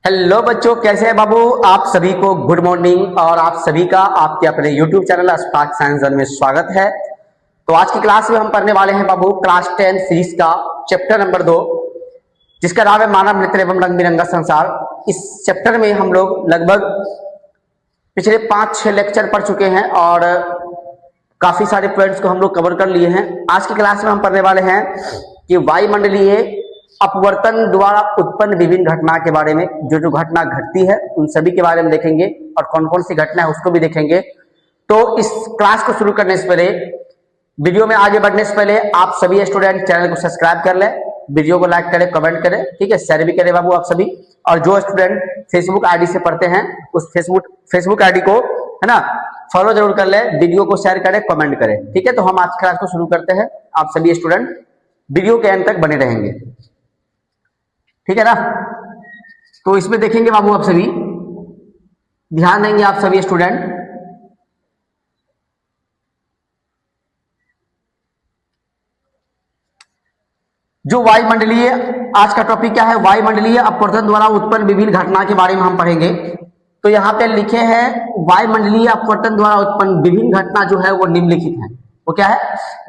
Hello बच्चों, कैसे हैं बाबू? आप सभी को गुड मॉर्निंग और आप सभी का आपके अपने YouTube channel spark science zone में स्वागत है। तो आज की क्लास में हम पढ़ने वाले हैं बाबू क्लास 10 सीरीज का चैप्टर नंबर 2, जिसका नाम है मानव नृत्य एवं रंग बिरंगा संसार। इस चैप्टर में हम लोग लगभग पिछले 5-6 लेक्चर पढ़ चुके हैं और काफी सारे पॉइंट्स को हम लोग कवर कर लिए हैं। आज की क्लास में हम पढ़ने वाले हैं कि वायुमंडलीय अपवर्तन द्वारा उत्पन्न विभिन्न घटना के बारे में। जो घटना घटती है उन सभी के बारे में देखेंगे और कौन कौन सी घटना है उसको भी देखेंगे। तो इस क्लास को शुरू करने से पहले, वीडियो में आगे बढ़ने से पहले आप सभी स्टूडेंट चैनल को सब्सक्राइब कर लें, वीडियो को लाइक करें, कमेंट करें, ठीक है, शेयर भी करें बाबू आप सभी। और जो स्टूडेंट फेसबुक आईडी से पढ़ते हैं उस फेसबुक आईडी को है ना फॉलो जरूर कर ले, वीडियो को शेयर करें, कमेंट करें, ठीक है। तो हम आज क्लास को शुरू करते हैं। आप सभी स्टूडेंट वीडियो के अंत तक बने रहेंगे, ठीक है ना। तो इसमें देखेंगे बाबू आप सभी, ध्यान देंगे आप सभी स्टूडेंट। जो वायुमंडलीय, आज का टॉपिक क्या है? वायुमंडलीय अपवर्तन द्वारा उत्पन्न विभिन्न घटना के बारे में हम पढ़ेंगे। तो यहाँ पे लिखे हैं वायुमंडलीय अपवर्तन द्वारा उत्पन्न विभिन्न घटना जो है वो निम्नलिखित है। वो क्या है?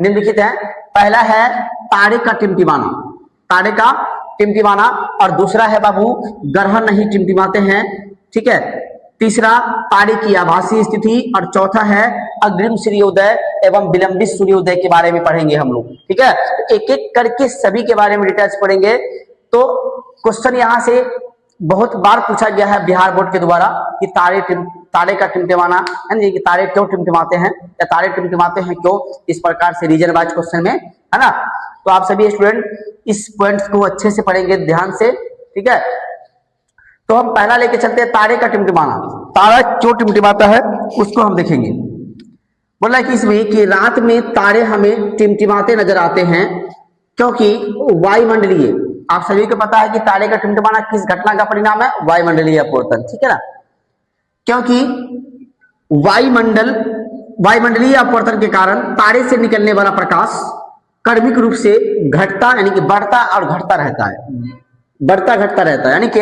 निम्नलिखित है। पहला है तारे का टिमटिमाना, तारे का टिमटिमाना। और दूसरा है बाबू ग्रह नहीं टिमटिमाते हैं, ठीक है। तीसरा तारे की आभासी स्थिति और चौथा है अग्रिम सूर्योदय एवं विलंबित सूर्योदय के बारे में पढ़ेंगे हम लोग, ठीक है। एक एक करके सभी के बारे में डिटेल्स पढ़ेंगे। तो क्वेश्चन यहाँ से बहुत बार पूछा गया है बिहार बोर्ड के द्वारा कि तारे का टिमटिमाना है ना, कि तारे क्यों टिमटिमाते हैं या तारे टिमटिमाते हैं क्यों, इस प्रकार से रीजन वाइज क्वेश्चन में, है ना। तो आप सभी स्टूडेंट इस पॉइंट्स को अच्छे से पढ़ेंगे ध्यान से, ठीक है। तो हम पहला लेके चलते हैं तारे का टिमटिमाना। तारा क्यों टिमटिमाता है उसको हम देखेंगे। बोला कि इसमें कि रात में तारे हमें टिमटिमाते नजर आते हैं क्योंकि वायुमंडलीय, आप सभी को पता है कि तारे का टिमटिमाना किस घटना का परिणाम है? वायुमंडलीय अपवर्तन, ठीक है ना। क्योंकि वायुमंडलीय अपवर्तन के कारण तारे से निकलने वाला प्रकाश क्रमिक रूप से घटता यानी कि बढ़ता और घटता रहता है, बढ़ता घटता रहता है। यानी कि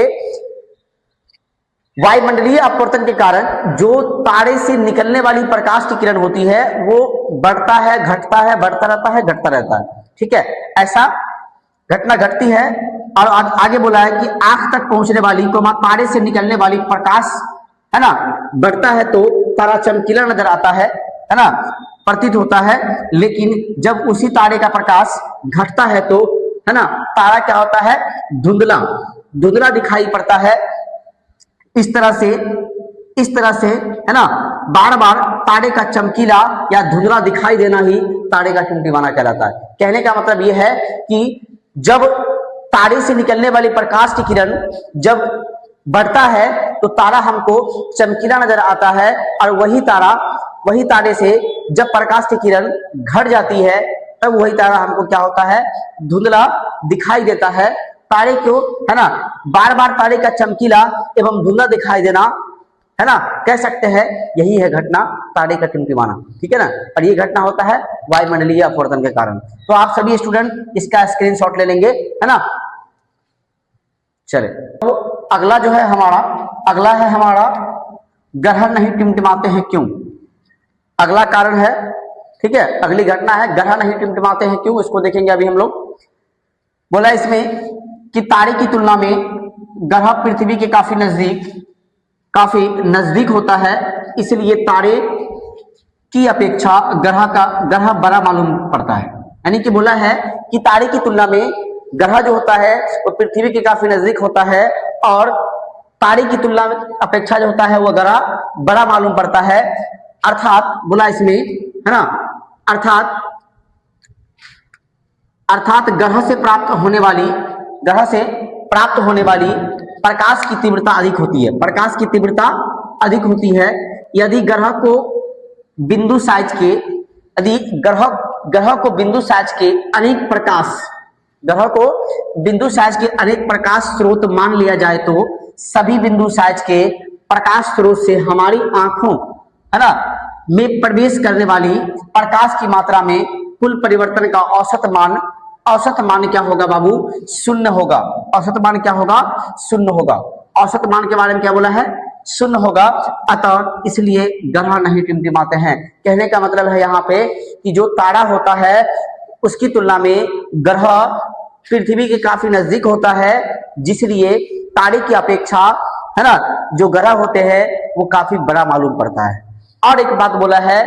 वायुमंडलीय अपवर्तन के कारण जो तारे से निकलने वाली प्रकाश की किरण होती है वो बढ़ता है, घटता है, बढ़ता रहता है, घटता रहता है, ठीक है। ऐसा घटना घटती है। और आगे बोला है कि आंख तक पहुंचने वाली तारे से निकलने वाली प्रकाश है ना बढ़ता है तो तारा चमकीला नजर आता है ना, प्रतीत होता है। लेकिन जब उसी तारे का प्रकाश घटता है तो है ना तारा क्या होता है? धुंधला, धुंधला दिखाई पड़ता है। इस तरह से है ना बार बार तारे का चमकीला या धुंधला दिखाई देना ही तारे का टिमटिमाना कहलाता है। कहने का मतलब यह है कि जब तारे से निकलने वाली प्रकाश की किरण जब बढ़ता है तो तारा हमको चमकीला नजर आता है, और वही तारे से जब प्रकाश की किरण घट जाती है तब वही तारा हमको क्या होता है? धुंधला दिखाई देता है। तारे क्यों है ना बार बार तारे का चमकीला एवं धुंधला दिखाई देना, है ना, कह सकते हैं यही है घटना तारे का टिमटिमाना, ठीक है ना। और ये घटना होता है वायुमंडलीय अपवर्तन के कारण। तो आप सभी स्टूडेंट इसका स्क्रीनशॉट ले लेंगे, है ना। चले तो अगला जो है हमारा ग्रह नहीं टिमटिमाते हैं क्यों। अगला कारण है, ठीक है, अगली घटना है ग्रह नहीं टिमटिमाते हैं क्यों, इसको देखेंगे अभी हम लोग। बोला इसमें कि तारे की तुलना में ग्रह पृथ्वी के काफी नजदीक होता है, इसलिए तारे की अपेक्षा ग्रह बड़ा मालूम पड़ता है। यानी कि बोला है कि तारे की तुलना में ग्रह जो होता है वो पृथ्वी के काफी नजदीक होता है और तारे की तुलना में अपेक्षा जो होता है वो ग्रह बड़ा मालूम पड़ता है। अर्थात बोला इसमें, है ना, अर्थात ग्रह से प्राप्त होने वाली प्रकाश की तीव्रता अधिक होती है। प्रकाश की तीव्रता अधिक होती है यदि ग्रह को बिंदु साइज के अनेक प्रकाश स्रोत मान लिया जाए तो सभी बिंदु साइज के प्रकाश स्रोत से हमारी आंखों, है ना, में प्रवेश करने वाली प्रकाश की मात्रा में कुल परिवर्तन का औसत मान क्या होगा बाबू? शून्य होगा। औसत मान क्या होगा? शून्य होगा। औसत मान के बारे में क्या बोला है, शून्य होगा, अतः इसलिए ग्रह नहीं टिमटिमाते हैं। कहने का मतलब है यहाँ पे कि जो तारा होता है उसकी तुलना में ग्रह पृथ्वी के काफी नजदीक होता है, जिसलिए तारे की अपेक्षा है ना जो ग्रह होते हैं वो काफी बड़ा मालूम पड़ता है। और एक बात बोला है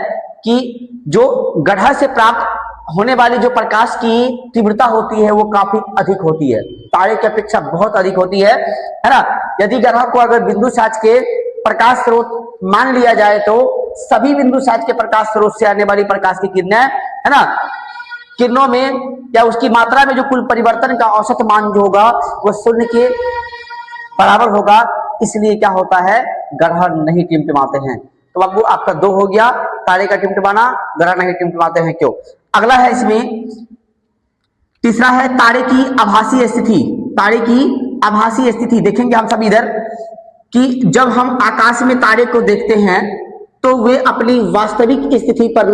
कि जो ग्रह से प्राप्त होने वाली जो प्रकाश की तीव्रता होती है वो काफी अधिक होती है, तारे की अपेक्षा बहुत अधिक होती है ना। यदि ग्रह को अगर बिंदु साज के प्रकाश स्रोत मान लिया जाए तो सभी बिंदु साज के प्रकाश स्रोत से आने वाली प्रकाश की किरणें है ना, किरणों में या उसकी मात्रा में जो कुल परिवर्तन का औसत मान जो होगा वो शून्य के बराबर होगा, इसलिए क्या होता है, ग्रह नहीं टिमटिमाते हैं। तो बाबू आपका 2 हो गया, तारे का टिमटिमाना, ग्रह नहीं टिमटिमाते हैं क्यों। अगला है इसमें तीसरा है तारे की आभासी स्थिति। तारे की आभासी स्थिति देखेंगे हम सब इधर कि जब हम आकाश में तारे को देखते हैं तो वे अपनी वास्तविक स्थिति पर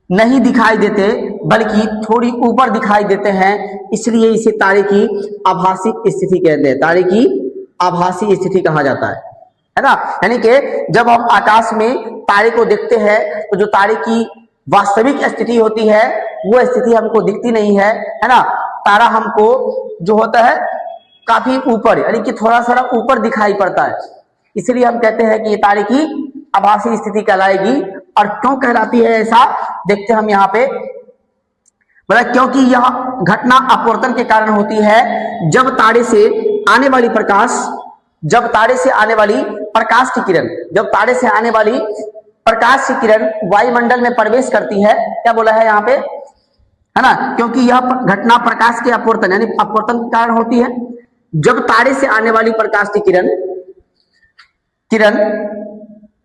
नहीं दिखाई देते, बल्कि थोड़ी ऊपर दिखाई देते हैं, इसलिए इसे तारे की आभासी स्थिति कहते हैं। तारे की आभासी स्थिति कहा जाता है ना। यानी कि जब हम आकाश में तारे को देखते हैं तो जो तारे की वास्तविक स्थिति होती है वो स्थिति हमको दिखती नहीं है ना। तारा हमको जो होता है काफी ऊपर यानी कि थोड़ा सा ऊपर दिखाई पड़ता है, इसलिए हम कहते हैं कि ये तारे की आभासी स्थिति कहलाएगी। और क्यों कहलाती है ऐसा देखते हैं हम यहाँ पे, मतलब क्योंकि यह घटना अपवर्तन के कारण होती है। जब तारे से आने वाली प्रकाश की किरण, जब तारे से आने वाली प्रकाश की किरण वायुमंडल में प्रवेश करती है, क्या बोला है यहाँ पे, है ना, क्योंकि यह घटना प्रकाश के अपवर्तन यानी अपवर्तन के कारण होती है। जब तारे से आने वाली प्रकाश की किरण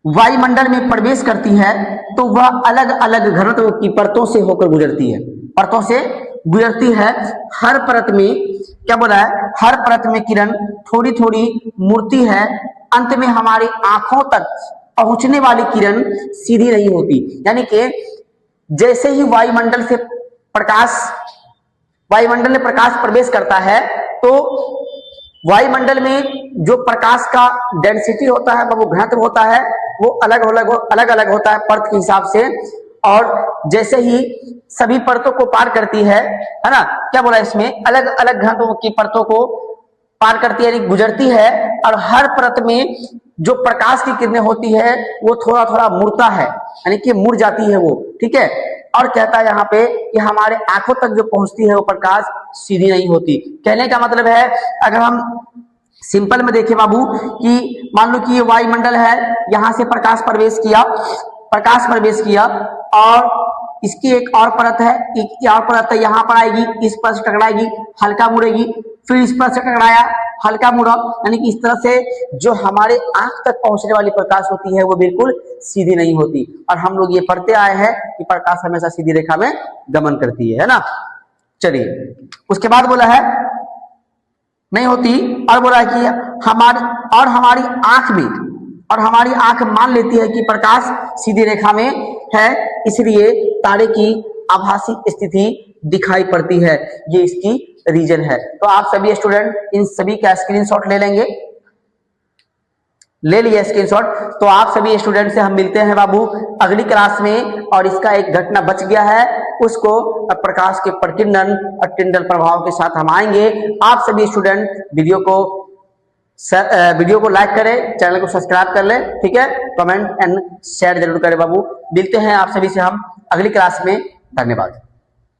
वायुमंडल में प्रवेश करती है तो वह अलग अलग घनत्व की परतों से होकर गुजरती है। हर परत में क्या बोला है, हर परत में किरण थोड़ी थोड़ी मुड़ती है। अंत में हमारी आंखों तक पहुंचने वाली किरण सीधी नहीं होती, यानी कि जैसे ही वायुमंडल में प्रकाश प्रवेश करता है तो वायुमंडल में जो प्रकाश का डेंसिटी होता है वो घनत्व होता है वो अलग अलग होता है परत के हिसाब से। और जैसे ही सभी परतों को पार करती है ना, क्या बोला इसमें, अलग अलग घनत्व की परतों को पार करती है यानी गुजरती है। और हर परत में जो प्रकाश की किरणें होती है वो थोड़ा थोड़ा मुड़ता है, यानी कि मुड़ जाती है वो, ठीक है। और कहता है यहाँ पे कि हमारे आंखों तक जो पहुंचती है वो प्रकाश सीधी नहीं होती। कहने का मतलब है, अगर हम सिंपल में देखें बाबू कि मान लो कि ये वायुमंडल है, यहाँ से प्रकाश प्रवेश किया और इसकी एक और परत है, यहाँ पर आएगी, इस पर से टकराएगी, हल्का मुड़ेगी, फिर इस पर से टकराया, हल्का मुड़ा, यानी कि इस तरह से जो हमारे आंख तक पहुंचने वाली प्रकाश होती है वो बिल्कुल सीधी नहीं होती। और हम लोग ये पढ़ते आए हैं कि प्रकाश हमेशा सीधी रेखा में गमन करती है ना। चलिए उसके बाद बोला है नहीं होती, और बोला है कि हमारी आंख मान लेती है कि प्रकाश सीधी रेखा में है, इसलिए तारे की आभासी स्थिति दिखाई पड़ती है। ये इसकी रीजन है। तो आप सभी स्टूडेंट इन सभी का स्क्रीनशॉट ले लेंगे, ले लिए स्क्रीनशॉट। तो आप सभी स्टूडेंट से हम मिलते हैं बाबू अगली क्लास में, और इसका एक घटना बच गया है उसको प्रकाश के प्रकीर्णन और टिंडल प्रभाव के साथ हम आएंगे। आप सभी स्टूडेंट वीडियो को लाइक करें, चैनल को सब्सक्राइब कर लें, ठीक है, कमेंट एंड शेयर जरूर करें बाबू। मिलते हैं आप सभी से हम अगली क्लास में, धन्यवाद।